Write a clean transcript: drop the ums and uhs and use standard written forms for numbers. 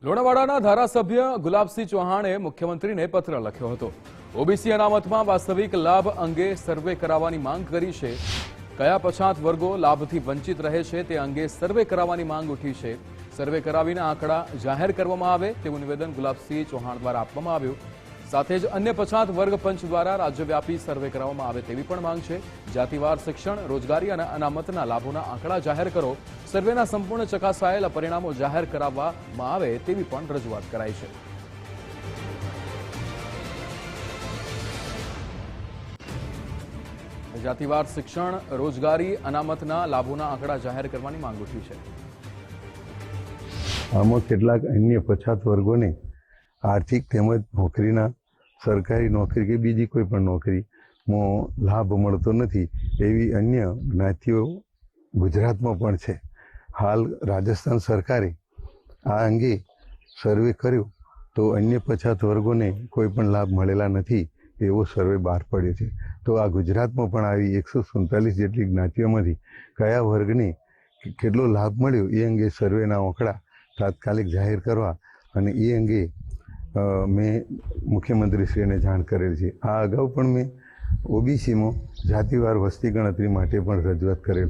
લુણાવાડાના ધારાસભ્ય ગુલાબસિંહ ચૌહાણે મુખ્યમંત્રીને પત્ર લખ્યો હતો। ઓબીસી અનામતમાં વાસ્તવિક લાભ અંગે સર્વે કરાવવાની માંગ કરી છે। કયા પછાત વર્ગો લાભથી વંચિત રહે છે તે અંગે સર્વે કરાવવાની માંગ ઉઠી છે। સર્વે કરાવીને આંકડા જાહેર કરવામાં આવે તેવું નિવેદન ગુલાબસિંહ ચૌહાણ દ્વારા આપવામાં આવ્યું। સાથે જ અન્ય પછાત વર્ગ પંચ દ્વારા રાજ્યવ્યાપી સર્વે કરવામાં આવે તેવી પણ માંગ છે। જાતિવાર શિક્ષણ, રોજગારી અને અનામતના લાભોના આંકડા જાહેર કરો। સર્વેના સંપૂર્ણ ચકાસાયેલા પરિણામો જાહેર કરવામાં આવે તેવી પણ રજૂઆત કરાઈ છે। જાતિવાર શિક્ષણ, રોજગારી, અનામતના લાભોના આંકડા જાહેર કરવાની માંગ ઉઠી છે। આમાં કેટલાક અન્ય પછાત વર્ગોને આર્થિક તેમજ નોકરીના સરકારી નોકરી કે બીજી કોઈ પણ નોકરીમાં લાભ મળતો નથી એવી અન્ય જ્ઞાતિઓ ગુજરાતમાં પણ છે। હાલ રાજસ્થાન સરકારે આ અંગે સર્વે કર્યો તો અન્ય પછાત વર્ગોને કોઈ પણ લાભ મળેલા નથી એવો સર્વે બહાર પડ્યો છે। તો આ ગુજરાતમાં પણ આવી 147 જેટલી જ્ઞાતિઓમાંથી કયા વર્ગને કેટલો લાભ મળ્યો એ અંગે સર્વેના આંકડા તાત્કાલિક જાહેર કરવા અને એ અંગે મેં મુખ્યમંત્રીશ્રીને જાણ કરેલ છે। આ અગાઉ પણ મેં ઓબીસીમાં જાતિવાર વસ્તી ગણતરી માટે પણ રજૂઆત કરેલ।